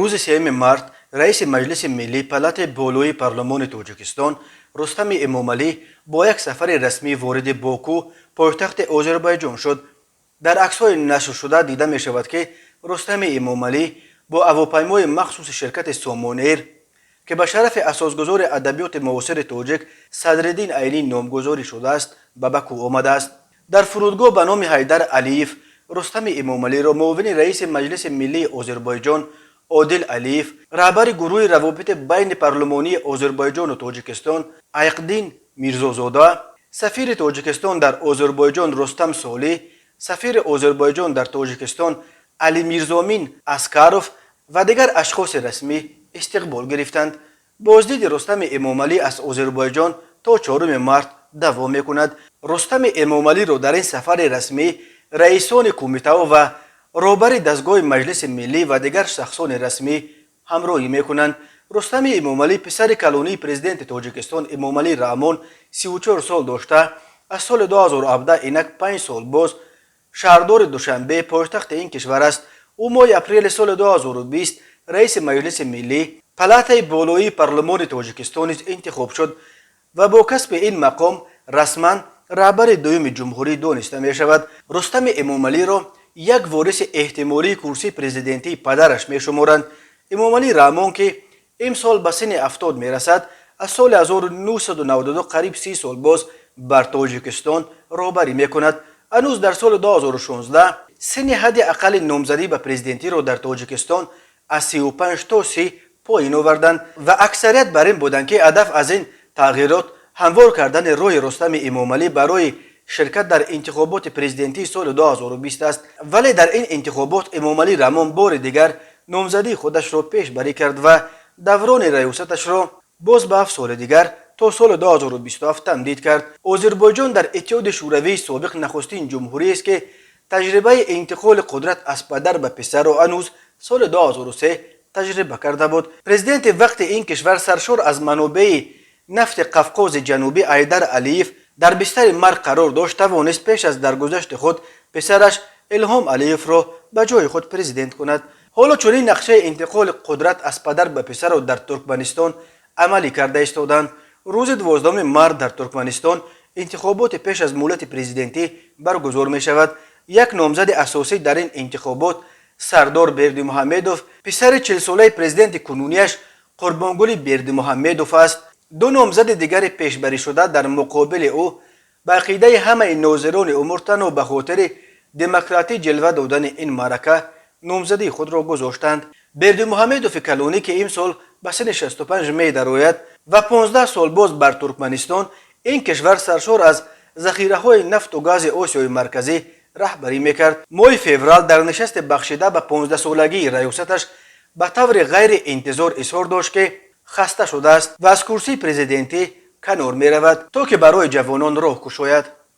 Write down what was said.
روز 3 مارت رئیس مجلس ملی پلات بولوی پارلمان تاجیکستان رستم امامعلی با یک سفر رسمی وارد باکو پایتخت آذربایجان شد. در عکس‌های نشر شده دیده می شود که رستم امامعلی با هواپیمای مخصوص شرکت سامان ایر که به شرف اساسگذار ادبیات معاصر تاجیک صدرالدین عینی نامگذاری شده است به باکو آمده است. در فرودگاه به نام حیدر علیف رستم امامعلی را معاون رئیس مجلس ملی آذربایجان عادل علیف، رهبر گروه روابط بین پارلمانی آذربایجان و تاجیکستان ایقدین میرزازاده، سفیر تاجیکستان در آذربایجان رستم صالح، سفیر آذربایجان در تاجیکستان علی میرزامین اسکاروف و دیگر اشخاص رسمی استقبال گرفتند. بازدید رستم امامعلی از آذربایجان تا 4 مارت دوام می‌کند. رستم امامعلی را در این سفر رسمی رئیسان کمیته و رهبر دستگاه مجلس ملی و دیگر شخصان رسمی همراهی می‌کنند. رستم امامعلی پسر کلانی پرزیدنت تاجیکستان امامعلی رحمان 34 سال داشته از سال 2017 اینک 5 سال باز شهردار دوشنبه پایتخت این کشور است. او ماه اپریل سال 2020 رئیس مجلس ملی پلات بالایی پارلمان تاجیکستان انتخاب شد و با کسب این مقام رسما رهبر دوم جمهوری دانسته می شود. رستم امامعلی را یک وارث احتمالی کرسی پرزیدنتی پدرش می شمارند. امامعلی رحمان که امسال به سن 70 می رسد از سال 1992 قریب 30 سال باز بر تاجیکستان رهبری می کند. هنوز در سال 2016 سن حد اقل نامزدی به پرزیدنتی را در تاجیکستان از 35 تا 30 پایین آوردند و اکثریت بر این بودند که هدف از این تغییرات هموار کردن راه رستم امامعلی برای شرکت در انتخابات پرزیدنتی سال 2020 است. ولی در این انتخابات امامعلی رحمان بار دیگر نامزدی خودش را پیش بری کرد و دوران ریاستش را باز به 7 سال دیگر تا سال 2027 تمدید کرد. آذربایجان در اتحاد شوروی سابق نخستین جمهوری است که تجربه انتقال قدرت از پدر به پسر را هنوز سال 2003 تجربه کرده بود. پرزیدنت وقت این کشور سرشار از منابع نفت قفقاز جنوبی حیدر علیف در بستر مرگ قرار داشت توانست پیش از درگذشت خود پسرش الهام علیف را به جای خود پرزیدنت کند. حالا چنین نقشه انتقال قدرت از پدر به پسر را در ترکمنستان عملی کرده ایستادند. روز 12 مارت در ترکمنستان انتخابات پیش از مولد پرزیدنتی برگزار می شود. یک نامزد اساسی در این انتخابات سردار بردیمحمدوف پسر 40 ساله پرزیدنت کنونیش قربانگلی بردیمحمدوف است. دو نامزد دیگر پیشبری شده در مقابل او به عقیده همه ناظران امور تنها به خاطر دموکراتی جلوه دادن این معرکه نامزدی خود را گذاشتند. بردیمحمدوف کلانی که امسال به سن 65 می درآید و 15 سال باز بر ترکمنستان این کشور سرشار از ذخیره‌های نفت و گاز آسیای مرکزی رهبری میکرد. ماه فوریه در نشست بخشیده به 15 سالگی ریاستش به طور غیر انتظار اظهار داشت که خسته شده است و از کرسی پرزیدنتی کنار می رود تا که برای جوانان راه گشاید.